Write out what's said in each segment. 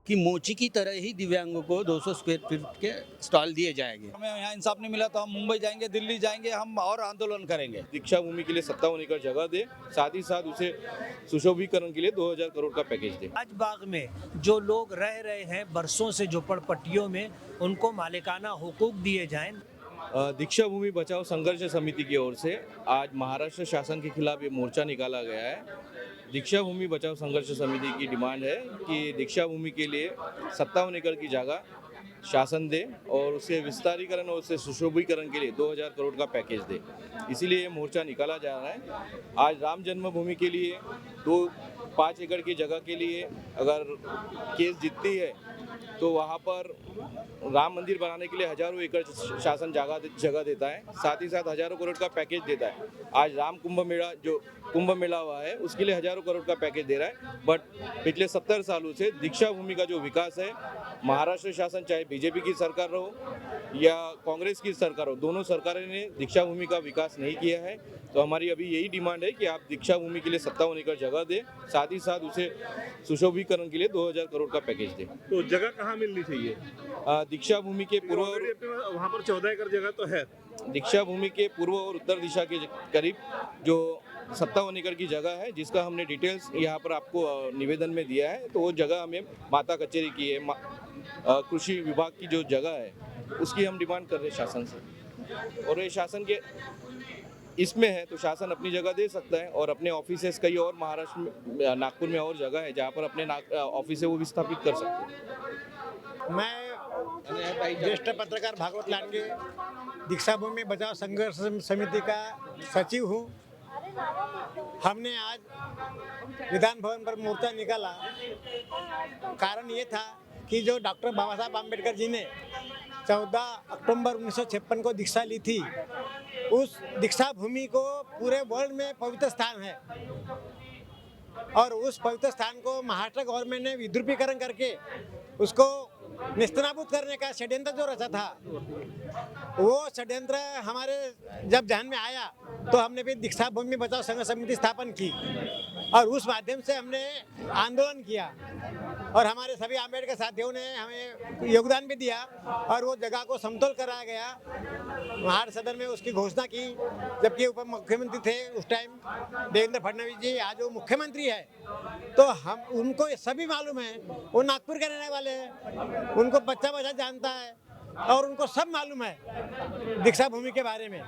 कि मोची की तरह ही दिव्यांगों को 200 स्क्वायर फीट के स्टॉल दिए जाएंगे। हमें यहाँ इंसाफ नहीं मिला तो हम मुंबई जाएंगे, दिल्ली जाएंगे, हम और आंदोलन करेंगे। दीक्षा भूमि के लिए 57 एकड़ जगह दे, साथ ही साथ उसे सुशोभीकरण के लिए 2000 करोड़ का पैकेज दे। आज बाग में जो लोग रह रहे हैं बरसों से झोपड़पट्टियों में, उनको मालिकाना हुकूक दिए जाएं। दीक्षा भूमि बचाओ संघर्ष समिति की ओर से आज महाराष्ट्र शासन के खिलाफ ये मोर्चा निकाला गया है। दीक्षा भूमि बचाओ संघर्ष समिति की डिमांड है कि दीक्षा भूमि के लिए 57 एकड़ की जगह शासन दे और उसे विस्तारीकरण और उसे सुशोभीकरण के लिए 2000 करोड़ का पैकेज दे। इसीलिए ये मोर्चा निकाला जा रहा है। आज राम जन्मभूमि के लिए 5 एकड़ की जगह के लिए अगर केस जीतती है तो वहाँ पर राम मंदिर बनाने के लिए हजारों एकड़ शासन जगह देता है, साथ ही साथ हजारों करोड़ का पैकेज देता है। आज राम कुंभ मेला हुआ है उसके लिए हजारों करोड़ का पैकेज दे रहा है। बट पिछले 70 सालों से दीक्षा भूमि का जो विकास है, महाराष्ट्र शासन चाहे बीजेपी की सरकार हो या कांग्रेस की सरकार हो, दोनों सरकारों ने दीक्षा भूमि का विकास नहीं किया है। तो हमारी अभी यही डिमांड है कि आप दीक्षा भूमि के लिए 57 एकड़ जगह दें, साथ ही साथ उसे सुशोभीकरण के लिए 2000 करोड़ का पैकेज दें। तो जगह कहाँ मिलनी चाहिए? दीक्षा भूमि के पूर्व वहाँ पर 14 एकड़ जगह तो है। दीक्षा भूमि के पूर्व और उत्तर दिशा के करीब जो 57 एकड़ की जगह है, जिसका हमने डिटेल्स यहाँ पर आपको निवेदन में दिया है, तो वो जगह हमें माता कचेरी की है, कृषि विभाग की जो जगह है उसकी हम डिमांड कर रहे हैं शासन से। और ये शासन के इसमें है तो शासन अपनी जगह दे सकता है और अपने ऑफिसेस कई और महाराष्ट्र में, नागपुर में और जगह है जहाँ पर अपने ऑफिस है वो विस्थापित कर सकते हैं। मैं ज्येष्ठ पत्रकार भागवत लांडगे दीक्षा भूमि बचाओ संघर्ष समिति का सचिव हूँ। हमने आज विधान भवन पर मोर्चा निकाला। कारण ये था कि जो डॉक्टर बाबा साहब आम्बेडकर जी ने 14 अक्टूबर 1956 को दीक्षा ली थी, उस दीक्षा भूमि को पूरे वर्ल्ड में पवित्र स्थान है और उस पवित्र स्थान को महाराष्ट्र गवर्नमेंट ने विद्रुपीकरण करके उसको निस्तनाबूद करने का षड्यंत्र जो रचा था, वो षड्यंत्र हमारे जब ध्यान में आया तो हमने भी दीक्षा भूमि बचाओ संघर्ष समिति स्थापन की और उस माध्यम से हमने आंदोलन किया और हमारे सभी आम्बेडकर साथियों ने हमें योगदान भी दिया और वो जगह को समतोल कराया गया। महाराष्ट्र सदन में उसकी घोषणा की, जबकि उप मुख्यमंत्री थे उस टाइम देवेंद्र फडणवीस जी, आज वो मुख्यमंत्री है। तो हम उनको सभी मालूम है, वो नागपुर के रहने वाले हैं, उनको बच्चा बच्चा जानता है और उनको सब मालूम है दीक्षा भूमि के बारे में।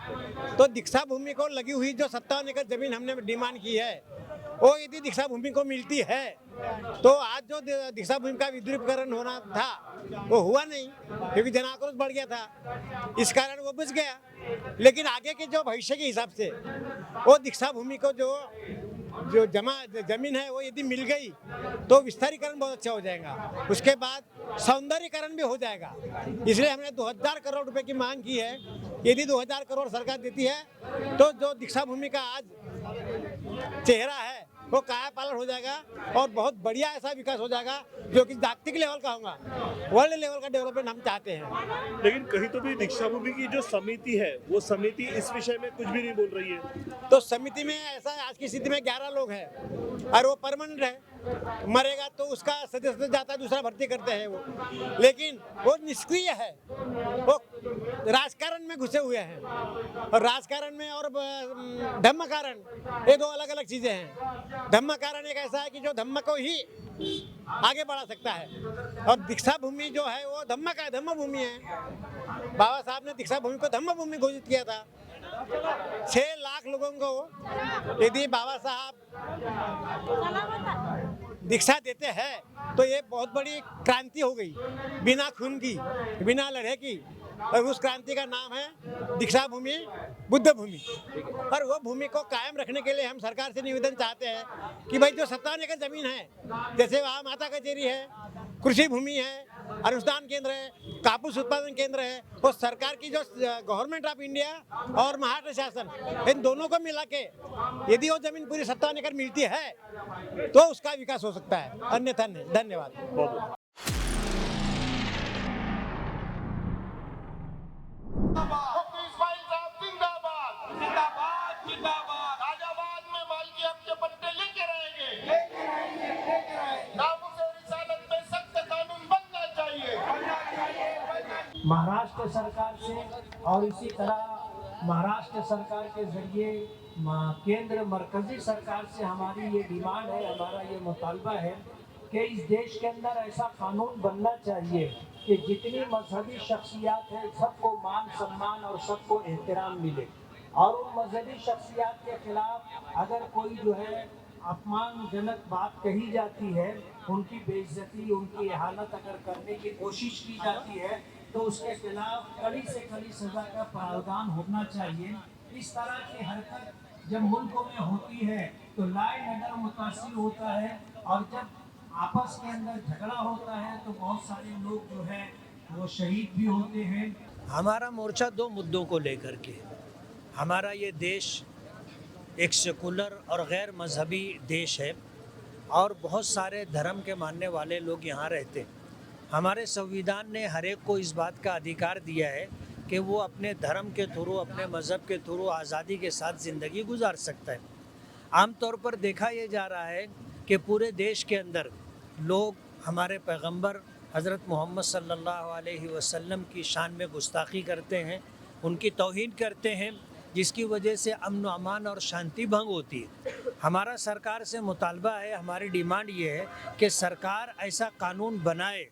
तो दीक्षा भूमि को लगी हुई जो 57 एकड़ जमीन हमने डिमांड की है, वो यदि दीक्षा भूमि को मिलती है तो आज जो दीक्षा भूमि का विद्रुपीकरण होना था वो हुआ नहीं, क्योंकि जन आक्रोश बढ़ गया था, इस कारण वो बच गया। लेकिन आगे के जो भविष्य के हिसाब से वो दीक्षा भूमि को जो जमीन है वो यदि मिल गई तो विस्तारीकरण बहुत अच्छा हो जाएगा, उसके बाद सौंदर्यीकरण भी हो जाएगा। इसलिए हमने 2000 करोड़ रुपए की मांग की है। यदि 2000 करोड़ सरकार देती है तो जो दीक्षा भूमि का आज चेहरा है वो कायापालट हो जाएगा और बहुत बढ़िया ऐसा विकास हो जाएगा जो कि जागतिक लेवल का होगा, वर्ल्ड लेवल का डेवलपमेंट हम चाहते हैं। लेकिन कहीं तो भी दीक्षा भूमि की जो समिति है वो समिति इस विषय में कुछ भी नहीं बोल रही है। तो समिति में ऐसा आज की स्थिति में 11 लोग हैं और वो परमानेंट है, मरेगा तो उसका सदस्य जाता है, दूसरा भर्ती करते हैं वो, लेकिन वो निष्क्रिय है, वो राजकारण में घुसे हुए हैं और राजकारण में और धम्म कारण ये दो अलग अलग चीजें हैं। धम्म कारण एक ऐसा है कि जो धम्म को ही आगे बढ़ा सकता है और दीक्षा भूमि जो है वो धम्म भूमि है। बाबा साहब ने दीक्षा भूमि को धम्म भूमि घोषित किया था। 6 लाख लोगों को यदि बाबा साहब दीक्षा देते हैं तो ये बहुत बड़ी क्रांति हो गई, बिना खून की, बिना लड़े की, और उस क्रांति का नाम है दीक्षा भूमि, बुद्ध भूमि। और वो भूमि को कायम रखने के लिए हम सरकार से निवेदन चाहते हैं कि भाई जो 57 एकड़ जमीन है, जैसे वहाँ माता कचेरी है, कृषि भूमि है, अनुसंधान केंद्र है, कापूस उत्पादन केंद्र है, वो सरकार की जो गवर्नमेंट ऑफ इंडिया और महाराष्ट्र शासन, इन दोनों को मिला के यदि वो जमीन पूरी 57 एकड़ मिलती है तो उसका विकास हो सकता है, अन्यथा नहीं। धन्यवाद। लेके रहेंगे। नामों से रिसालत में सख्त कानून महाराष्ट्र सरकार से और इसी तरह महाराष्ट्र सरकार के जरिए केंद्र मरकजी सरकार से हमारी ये डिमांड है, हमारा ये मुतालबा है कि इस देश के अंदर ऐसा कानून बनना चाहिए कि जितनी मजहबी शख्सियात है सबको मान सम्मान और सबको एहतराम मिले, और उन मजहबी शख्सियात के खिलाफ अगर कोई जो है अपमानजनक बात कही जाती है, उनकी बेइज्जती, उनकी इहानत अगर करने की कोशिश की जाती है तो उसके खिलाफ कड़ी से कड़ी सजा का प्रावधान होना चाहिए। इस तरह की हरकत जब मुल्कों में होती है तो लॉ एंड ऑर्डर मुतासिर होता है, और जब आपस के अंदर झगड़ा होता है तो बहुत सारे लोग जो है वो शहीद भी होते हैं। हमारा मोर्चा दो मुद्दों को लेकर के, हमारा ये देश एक सेकुलर और गैर मजहबी देश है और बहुत सारे धर्म के मानने वाले लोग यहाँ रहते हैं। हमारे संविधान ने हर एक को इस बात का अधिकार दिया है कि वो अपने धर्म के थ्रू, अपने मज़हब के थ्रू आज़ादी के साथ ज़िंदगी गुजार सकता है। आमतौर पर देखा ये जा रहा है कि पूरे देश के अंदर लोग हमारे पैगंबर हज़रत मोहम्मद सल्लल्लाहु अलैहि वसल्लम की शान में गुस्ताखी करते हैं, उनकी तौहीन करते हैं, जिसकी वजह से अमन अमान और शांति भंग होती है। हमारा सरकार से मुतालबा है, हमारी डिमांड ये है कि सरकार ऐसा कानून बनाए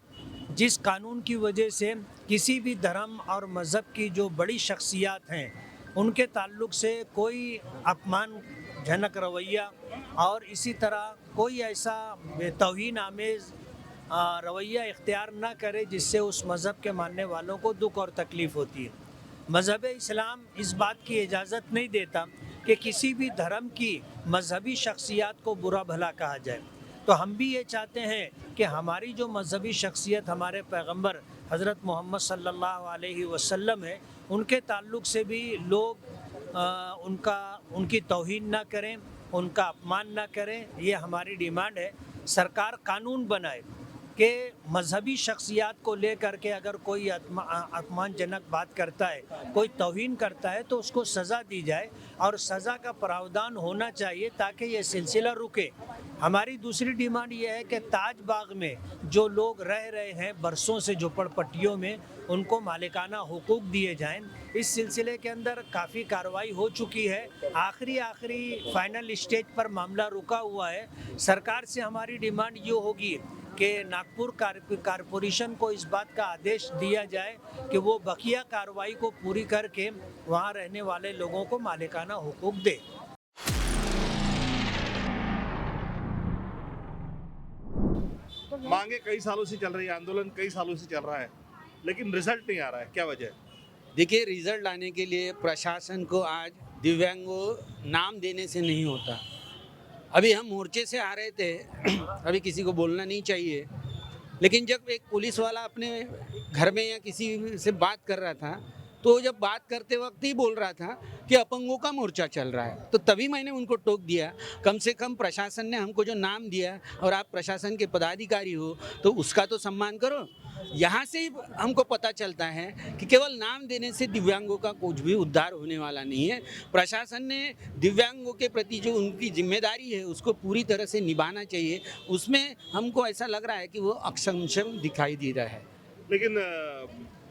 जिस कानून की वजह से किसी भी धर्म और मज़हब की जो बड़ी शख्सियात हैं उनके ताल्लुक़ से कोई अपमानजनक रवैया और इसी तरह कोई ऐसा तौहीन आमेज़ रवैया इख्तियार ना करे जिससे उस मज़हब के मानने वालों को दुख और तकलीफ़ होती है। मज़हब इस्लाम इस बात की इजाज़त नहीं देता कि किसी भी धर्म की मजहबी शख्सियत को बुरा भला कहा जाए। तो हम भी ये चाहते हैं कि हमारी जो मजहबी शख्सियत हमारे पैगंबर हज़रत मोहम्मद सल्लल्लाहु अलैहि वसल्लम है, उनके ताल्लुक़ से भी लोग उनकी तौहीन ना करें, उनका अपमान ना करें। ये हमारी डिमांड है। सरकार कानून बनाए कि मजहबी शख्सियत को लेकर के अगर कोई अपमानजनक बात करता है, कोई तौहीन करता है, तो उसको सज़ा दी जाए और सज़ा का प्रावधान होना चाहिए ताकि ये सिलसिला रुके। हमारी दूसरी डिमांड ये है कि ताज बाग में जो लोग रह रहे हैं बरसों से झोपड़पट्टियों में, उनको मालिकाना हुकूक दिए जाएं। इस सिलसिले के अंदर काफ़ी कार्रवाई हो चुकी है। आखिरी फाइनल स्टेज पर मामला रुका हुआ है। सरकार से हमारी डिमांड ये होगी कि नागपुर कारपोरेशन को इस बात का आदेश दिया जाए कि वो बकिया कार्रवाई को पूरी करके वहाँ रहने वाले लोगों को मालिकाना हुकूक दे। मांगे कई सालों से चल रही है, आंदोलन कई सालों से चल रहा है, लेकिन रिजल्ट नहीं आ रहा है, क्या वजह है? देखिए, रिजल्ट लाने के लिए प्रशासन को आज दिव्यांगों नाम देने से नहीं होता। अभी हम मोर्चे से आ रहे थे, अभी किसी को बोलना नहीं चाहिए, लेकिन जब एक पुलिस वाला अपने घर में या किसी से बात कर रहा था, तो जब बात करते वक्त ही बोल रहा था कि अपंगों का मोर्चा चल रहा है, तो तभी मैंने उनको टोक दिया। कम से कम प्रशासन ने हमको जो नाम दिया और आप प्रशासन के पदाधिकारी हो तो उसका तो सम्मान करो। यहाँ से ही हमको पता चलता है कि केवल नाम देने से दिव्यांगों का कुछ भी उद्धार होने वाला नहीं है। प्रशासन ने दिव्यांगों के प्रति जो उनकी जिम्मेदारी है उसको पूरी तरह से निभाना चाहिए। उसमें हमको ऐसा लग रहा है कि वो अक्षम दिखाई दे रहा है। लेकिन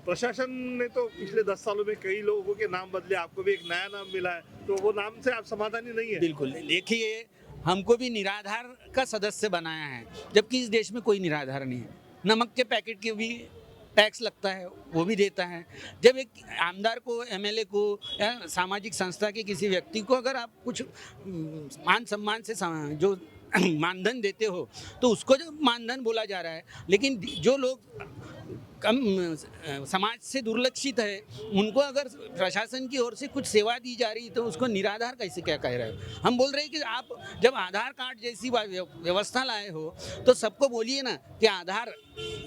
प्रशासन ने तो पिछले 10 सालों में कई लोगों के नाम बदले, आपको भी एक नया नाम मिला है, तो वो नाम से आप समाधानी नहीं है? बिल्कुल। देखिए, हमको भी निराधार का सदस्य बनाया है, जबकि इस देश में कोई निराधार नहीं है। नमक के पैकेट के भी टैक्स लगता है, वो भी देता है। जब एक आमदार को, एमएलए को या सामाजिक संस्था के किसी व्यक्ति को अगर आप कुछ मान सम्मान से जो मानधन देते हो तो उसको जो मानधन बोला जा रहा है, लेकिन जो लोग कम समाज से दुर्लक्षित है उनको अगर प्रशासन की ओर से कुछ सेवा दी जा रही है तो उसको निराधार कैसे क्या कह रहे हो? हम बोल रहे हैं कि आप जब आधार कार्ड जैसी व्यवस्था लाए हो तो सबको बोलिए ना कि आधार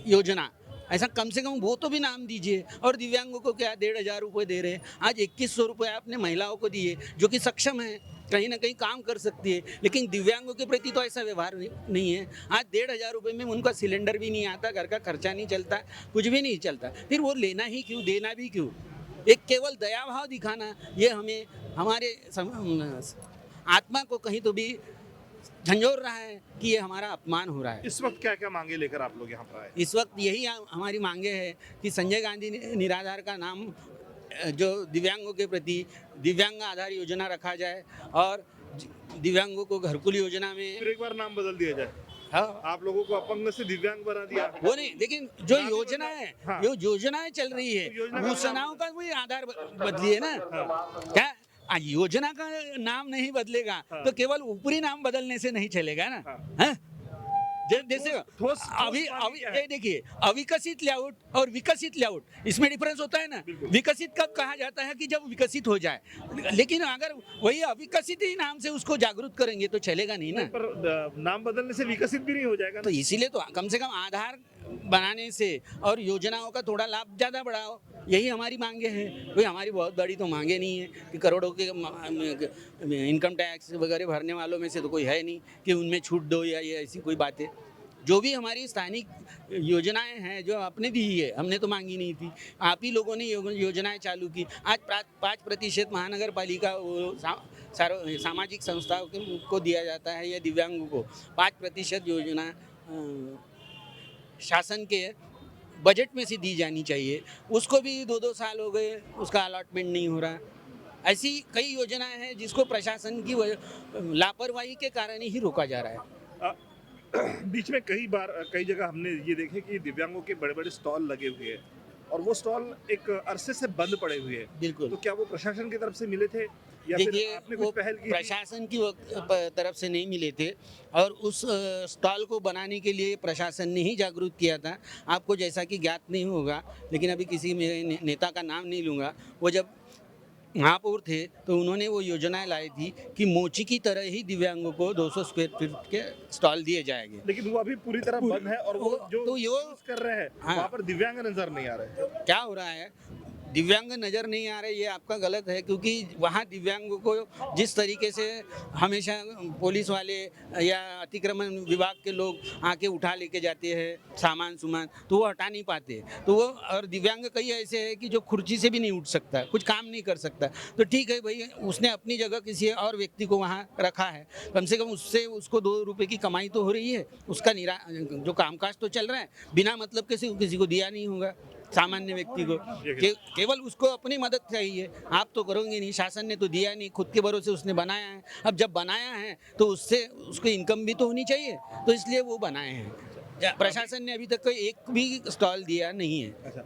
योजना, ऐसा कम से कम वो तो भी नाम दीजिए। और दिव्यांगों को क्या 1500 रुपये दे रहे हैं? आज 2100 रुपये आपने महिलाओं को दिए जो कि सक्षम है, कहीं ना कहीं काम कर सकती है, लेकिन दिव्यांगों के प्रति तो ऐसा व्यवहार नहीं है। आज 1500 रुपये में उनका सिलेंडर भी नहीं आता, घर का खर्चा नहीं चलता, कुछ भी नहीं चलता, फिर वो लेना ही क्यों, देना भी क्यों? एक केवल दया भाव दिखाना, ये हमें हमारे आत्मा को कहीं तो भी झंझोर रहा है कि ये हमारा अपमान हो रहा है। इस वक्त क्या क्या मांगे लेकर आप लोग यहाँ पर आए? इस वक्त यही हमारी मांगे है कि संजय गांधी निराधार का नाम जो दिव्यांगों के प्रति दिव्यांग आधार योजना रखा जाए और दिव्यांगों को घरकुल योजना में फिर एक बार नाम बदल दिया जाए। हाँ, आप लोगों को अपंग से दिव्यांग बना दिया। वो नहीं, लेकिन जो नाम ही योजना बदला। है हाँ। जो योजनाएं चल रही है योजना का घोषणाओं का वही आधार बदलिए ना। क्या योजना का नाम नहीं बदलेगा हाँ। तो केवल ऊपरी नाम बदलने से नहीं चलेगा ना। हाँ। हाँ? जैसे ठोस अभी मांग अभी क्या है? ये देखिए, अविकसित लेआउट और विकसित लेआउट इसमें डिफरेंस होता है ना। विकसित कब कहा जाता है कि जब विकसित हो जाए, लेकिन अगर वही अविकसित ही नाम से उसको जागरूक करेंगे तो चलेगा नहीं ना। पर नाम बदलने से विकसित भी नहीं हो जाएगा तो ना। इसीलिए तो कम से कम आधार बनाने से और योजनाओं का थोड़ा लाभ ज़्यादा बढ़ाओ, यही हमारी मांगे हैं। कोई हमारी बहुत बड़ी तो मांगे नहीं है कि करोड़ों के इनकम टैक्स वगैरह भरने वालों में से तो कोई है नहीं कि उनमें छूट दो या ये ऐसी कोई बातें। जो भी हमारी स्थानिक योजनाएं हैं जो आपने दी है, हमने तो मांगी नहीं थी, आप ही लोगों ने योजनाएं चालू की। आज 5% महानगर पालिका सामाजिक संस्थाओं को दिया जाता है या दिव्यांगों को 5% योजना शासन के बजट में से दी जानी चाहिए। उसको भी 2-2 साल हो गए, उसका अलॉटमेंट नहीं हो रहा। ऐसी कई योजनाएं हैं जिसको प्रशासन की लापरवाही के कारण ही रोका जा रहा है। बीच में कई जगह हमने ये देखे कि दिव्यांगों के बड़े बड़े स्टॉल लगे हुए हैं और वो स्टॉल एक अरसे से बंद पड़े हुए हैं। बिल्कुल। तो क्या वो प्रशासन की तरफ से मिले थे या फिर देखिए, आपने वो कुछ पहल की थी? प्रशासन की तरफ से नहीं मिले थे और उस स्टॉल को बनाने के लिए प्रशासन ने ही जागरूक किया था। आपको जैसा कि ज्ञात नहीं होगा, लेकिन अभी किसी मेरे नेता का नाम नहीं लूँगा, वो जब महापौर थे तो उन्होंने वो योजनाएं लाई थी कि मोची की तरह ही दिव्यांगों को 200 स्क्वायर फीट के स्टॉल दिए जाएंगे। लेकिन वो अभी पूरी तरह बंद है और वो जो तो यूज कर रहे हैं हाँ। वहाँ पर दिव्यांग नजर नहीं आ रहे। क्या हो रहा है, दिव्यांग नज़र नहीं आ रहे, ये आपका गलत है। क्योंकि वहाँ दिव्यांगों को जिस तरीके से हमेशा पुलिस वाले या अतिक्रमण विभाग के लोग आके उठा लेके जाते हैं सामान तो वो हटा नहीं पाते। तो वो और दिव्यांग कई ऐसे हैं कि जो कुर्सी से भी नहीं उठ सकता, कुछ काम नहीं कर सकता। तो ठीक है भाई, उसने अपनी जगह किसी और व्यक्ति को वहाँ रखा है, कम से कम उससे उसको 2 रुपये की कमाई तो हो रही है, उसका जो कामकाज तो चल रहा है। बिना मतलब के किसी को दिया नहीं होगा, सामान्य व्यक्ति को केवल उसको अपनी मदद चाहिए। आप तो करोगे नहीं, शासन ने तो दिया नहीं, खुद के भरोसे उसने बनाया है। अब जब बनाया है तो उससे उसको इनकम भी तो होनी चाहिए, तो इसलिए वो बनाए हैं। प्रशासन ने अभी तक कोई एक भी स्टॉल दिया नहीं है। अच्छा,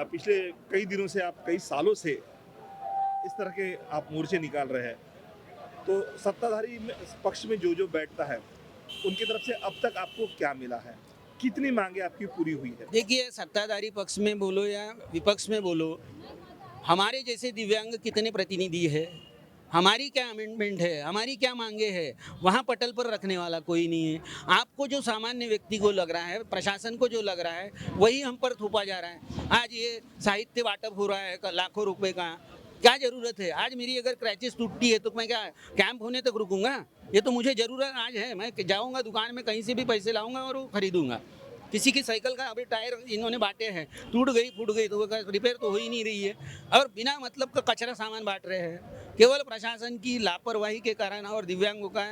पिछले कई दिनों से आप कई सालों से इस तरह के आप मोर्चे निकाल रहे हैं, तो सत्ताधारी पक्ष में जो बैठता है उनकी तरफ से अब तक आपको क्या मिला है? कितनी मांगे आपकी पूरी हुई है? देखिए, सत्ताधारी पक्ष में बोलो या विपक्ष में बोलो, हमारे जैसे दिव्यांग कितने प्रतिनिधि है, हमारी क्या अमेंडमेंट है, हमारी क्या मांगे है, वहाँ पटल पर रखने वाला कोई नहीं है। आपको जो सामान्य व्यक्ति को लग रहा है, प्रशासन को जो लग रहा है, वही हम पर थोपा जा रहा है। आज ये साहित्य वाटप हो रहा है लाखों रुपए का, क्या ज़रूरत है? आज मेरी अगर क्रैचेस टूटती है तो मैं क्या कैंप होने तक रुकूंगा? ये तो मुझे ज़रूरत आज है, मैं जाऊंगा दुकान में कहीं से भी पैसे लाऊंगा और वो खरीदूंगा। किसी की साइकिल का अभी टायर इन्होंने बांटे हैं, टूट गई फूट गई तो वो रिपेयर तो हो ही नहीं रही है, और बिना मतलब का कचरा सामान बांट रहे हैं। केवल प्रशासन की लापरवाही के कारण और दिव्यांगों का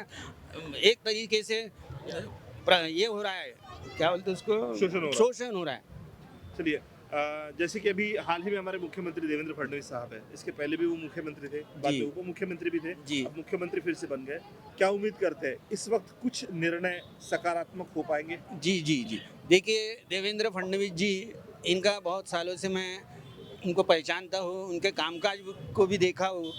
एक तरीके से ये हो रहा है, क्या बोलते हैं उसको, शोषण हो रहा है। चलिए, जैसे कि अभी हाल ही में हमारे मुख्यमंत्री देवेंद्र फडणवीस साहब है, इसके पहले भी वो मुख्यमंत्री थे, बाद में उप मुख्यमंत्री भी थे, अब मुख्यमंत्री फिर से बन गए। क्या उम्मीद करते हैं इस वक्त कुछ निर्णय सकारात्मक हो पाएंगे? जी जी जी, देखिए, देवेंद्र फडणवीस जी, इनका बहुत सालों से मैं उनको पहचानता हूँ, उनके कामकाज को भी देखा हूँ।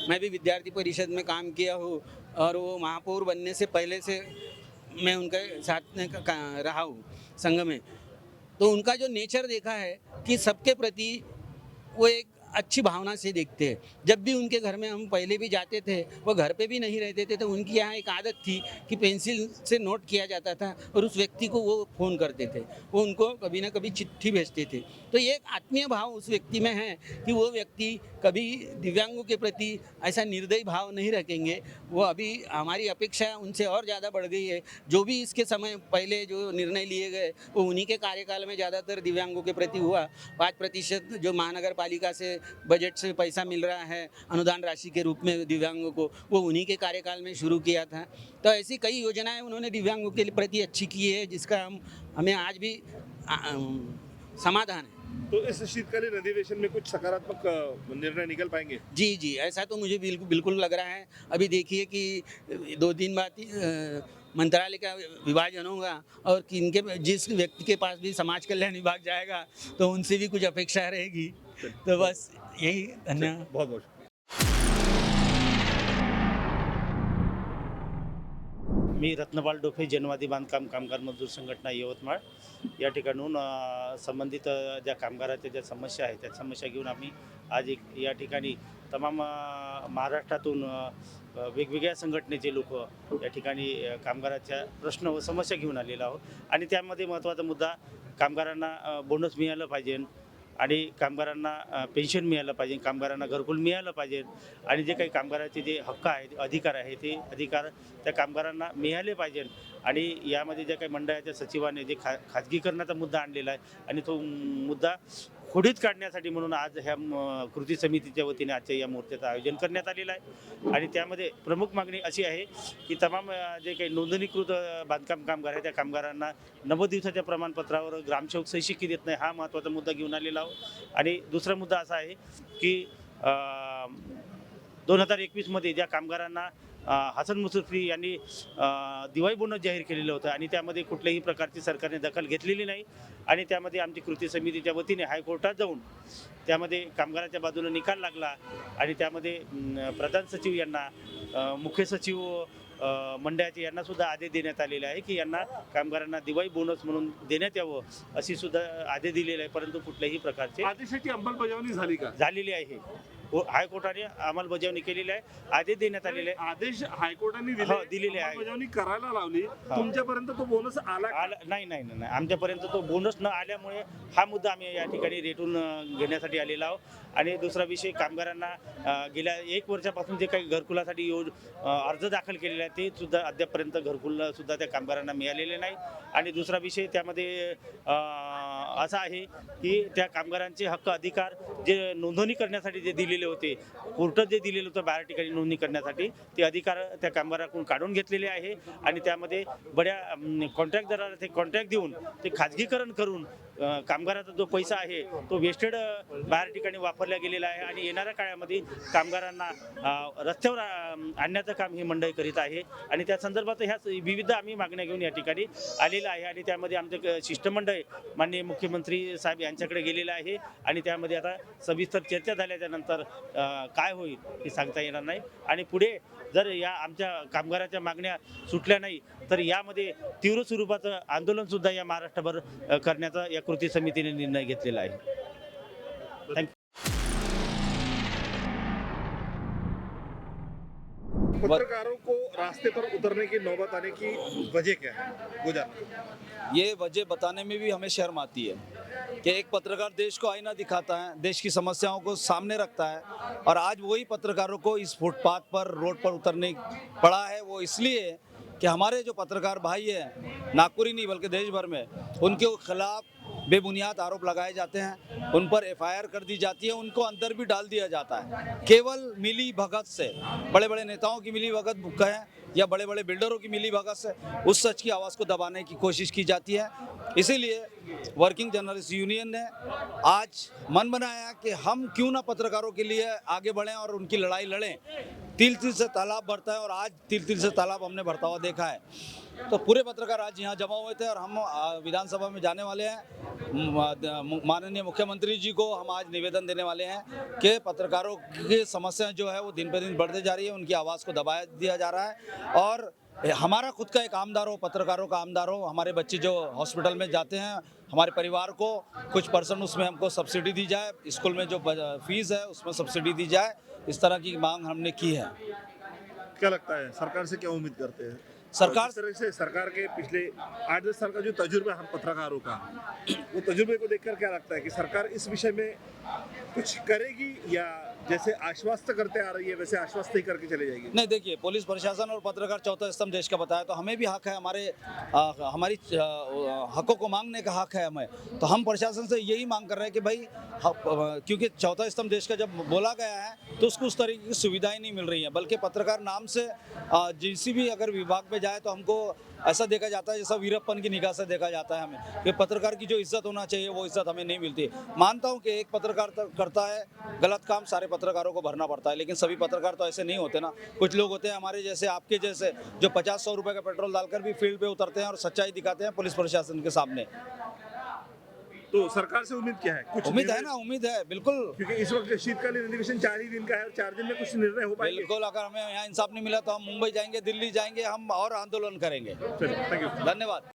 मैं भी विद्यार्थी परिषद में काम किया हूँ और वो महापौर बनने से पहले से मैं उनके साथ में रहा हूँ संघ में। तो उनका जो नेचर देखा है कि सबके प्रति वो एक अच्छी भावना से देखते हैं। जब भी उनके घर में हम पहले भी जाते थे, वो घर पे भी नहीं रहते थे, तो उनकी यहाँ एक आदत थी कि पेंसिल से नोट किया जाता था और उस व्यक्ति को वो फ़ोन करते थे, वो उनको कभी ना कभी चिट्ठी भेजते थे। तो ये एक आत्मीय भाव उस व्यक्ति में है कि वो व्यक्ति कभी दिव्यांगों के प्रति ऐसा निर्दयी भाव नहीं रखेंगे। वो अभी हमारी अपेक्षा उनसे और ज़्यादा बढ़ गई है। जो भी इसके समय पहले जो निर्णय लिए गए वो उन्हीं के कार्यकाल में ज़्यादातर दिव्यांगों के प्रति हुआ। 5% जो महानगर पालिका से बजट से पैसा मिल रहा है अनुदान राशि के रूप में दिव्यांगों को, वो उन्हीं के कार्यकाल में शुरू किया था। तो ऐसी कई योजनाएं उन्होंने दिव्यांगों के प्रति अच्छी की है, जिसका हमें आज भी समाधान है। तो इस शीतकालीन अधिवेशन में कुछ सकारात्मक निर्णय निकल पाएंगे? जी जी, ऐसा तो मुझे बिल्कुल लग रहा है। अभी देखिए कि 2 दिन बाद मंत्रालय का विभाजन होगा और किनके जिस व्यक्ति के पास भी समाज कल्याण विभाग जाएगा तो उनसे भी कुछ अपेक्षा रहेगी। तो बस यही, धन्यवाद। बहुत बहुत मी रत्नपाल डोफे, जनवादी बांधकाम कामगार मजदूर संघटना यवतमाळ या ठिकाणून संबंधित ज्या कामगाराच्या ज्या समस्या आहेत त्या समस्या घेऊन आम्ही आज एक या ठिकाणी तमाम महाराष्ट्रातून वेगवेगळ्या संघटनेचे लोक या ठिकाणी कामगाराच्या प्रश्न व समस्या घेऊन आलेलो आहोत आणि त्यामध्ये महत्त्वाचा मुद्दा कामगारांना बोनस मिळालं पाहिजे आणि कामगारांना पेन्शन मिळालं पाहिजे, कामगारांना घरकुल मिळालं पाहिजे आणि जे काही कामगाराचे जे हक्क आहेत, अधिकार आहे, ते अधिकार त्या कामगारांना मिळाले पाहिजे आणि यामध्ये ज्या काही मंडळाच्या सचिवाने जे खाजगीकरणाचा मुद्दा आणलेला आहे आणि तो मुद्दा खोडीत काढण्यासाठी म्हणून आज ह्या कृती समितीच्या वतीने आजच्या या मोर्चाचं आयोजन करण्यात आलेलं आहे आणि त्यामध्ये प्रमुख मागणी अशी आहे की तमाम जे काही नोंदणीकृत बांधकाम कामगार आहेत त्या कामगारांना 90 दिवसाच्या प्रमाणपत्रावर ग्रामसेवक सही शिक्के देत नाही, हा महत्त्वाचा मुद्दा घेऊन आलेला आहोत। आणि दुसरा मुद्दा असा आहे की 2021 ज्या कामगारांना हसन मुश्रीफ यांनी दिवाळी बोनस जाहीर केलेलं होतं आणि त्यामध्ये कुठल्याही प्रकारची सरकारने दखल घेतलेली नाही आणि त्यामध्ये आमची कृती समितीच्या वतीने हायकोर्टात जाऊन त्यामध्ये कामगाराच्या बाजूने निकाल लागला आणि त्यामध्ये प्रधान सचिव यांना, मुख्य सचिव मंडळाचे यांना सुद्धा आदेश देण्यात आलेले आहे की यांना कामगारांना दिवाळी बोनस म्हणून देण्यात यावं अशी सुद्धा आदेश दिलेले आहे, परंतु कुठल्याही प्रकारचे आदेशाची अंमलबजावणी झाली का? झालेली आहे। हायकोर्टाने अंमलबजावणी केलेली आहे, आदेश देण्यात आलेले आहे। आदेश हायकोर्टाने दिलेले आहे, अंमलबजावणी करायला लावली, तुमच्यापर्यंत तो बोनस आला का? नाही नाही नाही, आमच्यापर्यंत तो बोनस न आल्यामुळे हा मुद्दा आम्ही या ठिकाणी रेटून घेण्यासाठी आलेला आहोत। आणि दुसरा विषय, कामगारांना गेल्या 1 वर्षापासून जे काही घरकुलासाठी अर्ज दाखल केलेले आहे ते सुद्धा अद्यापपर्यंत घरकुल सुद्धा त्या कामगारांना मिळालेले नाही। आणि दुसरा विषय त्यामध्ये असा आहे की त्या कामगारांचे हक्क अधिकार जे नोंदणी करण्यासाठी जे दिलेले होते, कोर्टात जे दिलेलं होतं 12 ठिकाणी नोंदणी करण्यासाठी, ते अधिकार त्या कामगाराकडून काढून घेतलेले आहे आणि त्यामध्ये बड्या कॉन्ट्रॅक्टदाराला ते कॉन्ट्रॅक्ट देऊन ते खाजगीकरण करून कामगाराचा जो पैसा आहे तो वेस्टेड 12 ठिकाणी वापरला गेलेला आहे आणि येणाऱ्या काळामध्ये कामगारांना रस्त्यावर आणण्याचं काम ही मंडळी करीत आहे आणि त्या संदर्भात ह्या विविध आम्ही मागण्या घेऊन या ठिकाणी आलेला आहे आणि त्यामध्ये आमचं शिष्टमंडळ माननीय मुख्यमंत्री साहेब यांच्याकडे गेलेलं आहे आणि त्यामध्ये आता सविस्तर चर्चा झाल्याच्या नंतर काय होईल हे सांगता येणार नाही आणि पुढे जर या आमच्या कामगाराच्या मागण्या सुटल्या नाही तर यामध्ये तीव्र स्वरूपाचं आंदोलन सुद्धा या महाराष्ट्रभर करण्याचा या कृती समितीने निर्णय घेतलेला आहे। थँक्यू। पत्रकारों को रास्ते पर उतरने की नौबत आने की वजह क्या है? गुजर ये वजह बताने में भी हमें शर्म आती है कि एक पत्रकार देश को आईना दिखाता है, देश की समस्याओं को सामने रखता है और आज वही पत्रकारों को इस फुटपाथ पर, रोड पर उतरने पड़ा है। वो इसलिए कि हमारे जो पत्रकार भाई हैं, नागपुर ही नहीं बल्कि देश भर में, उनके खिलाफ बेबुनियाद आरोप लगाए जाते हैं, उन पर एफआईआर कर दी जाती है, उनको अंदर भी डाल दिया जाता है केवल मिली भगत से। बड़े बड़े नेताओं की मिली भगत है या बड़े बड़े बिल्डरों की मिली भगत से उस सच की आवाज़ को दबाने की कोशिश की जाती है। इसीलिए वर्किंग जर्नलिस्ट यूनियन ने आज मन बनाया कि हम क्यों ना पत्रकारों के लिए आगे बढ़ें और उनकी लड़ाई लड़ें। तिल तिल से तालाब भरता है और आज तिल तिल से तालाब हमने भरता हुआ देखा है। तो पूरे पत्रकार आज यहाँ जमा हुए थे और हम विधानसभा में जाने वाले हैं। माननीय मुख्यमंत्री जी को हम आज निवेदन देने वाले हैं कि पत्रकारों की समस्याएं जो है वो दिन पे दिन बढ़ते जा रही है, उनकी आवाज़ को दबाया दिया जा रहा है और हमारा खुद का एक आमदार हो, पत्रकारों का आमदार हो, हमारे बच्चे जो हॉस्पिटल में जाते हैं, हमारे परिवार को कुछ % उसमें हमको सब्सिडी दी जाए, स्कूल में जो फीस है उसमें सब्सिडी दी जाए, इस तरह की मांग हमने की है। क्या लगता है सरकार से क्या उम्मीद करते हैं? सरकार जिस तरह से सरकार के पिछले 8-10 साल का जो तजुर्बा है हम पत्रकारों का, वो तजुर्बे को देखकर क्या लगता है कि सरकार इस विषय में कुछ करेगी या जैसे आश्वस्त करते आ रही है वैसे आश्वस्त ही करके चले जाएगी? नहीं, देखिए, पुलिस प्रशासन और पत्रकार चौथा स्तंभ देश का बताया, तो हमें भी हक है, हमारी हकों को मांगने का हक है हमें। तो हम प्रशासन से यही मांग कर रहे हैं कि भाई क्योंकि चौथा स्तंभ देश का जब बोला गया है तो उसको उस तरीके की सुविधाएं नहीं मिल रही हैं, बल्कि पत्रकार नाम से जिस भी अगर विभाग में जाए तो हमको ऐसा देखा जाता है जैसा वीरप्पन की निगाह से देखा जाता है हमें, कि पत्रकार की जो इज्जत होना चाहिए वो इज्जत हमें नहीं मिलती। मानता हूं कि एक पत्रकार करता है गलत काम, सारे पत्रकारों को भरना पड़ता है, लेकिन सभी पत्रकार तो ऐसे नहीं होते ना। कुछ लोग होते हैं हमारे जैसे, आपके जैसे, जो 50-100 रुपए का पेट्रोल डालकर भी फील्ड पे उतरते हैं और सच्चाई दिखाते हैं पुलिस प्रशासन के सामने। तो सरकार से उम्मीद क्या है? कुछ उम्मीद है निर्णय- ना, उम्मीद है बिल्कुल। क्योंकि इस वक्त शीतकालीन अधिवेशन 4 ही दिन का है और 4 दिन में कुछ निर्णय हो पाएंगे? बिल्कुल, अगर हमें यहाँ इंसाफ नहीं मिला तो हम मुंबई जाएंगे, दिल्ली जाएंगे, हम और आंदोलन करेंगे। चलिए, थैंक यू। धन्यवाद।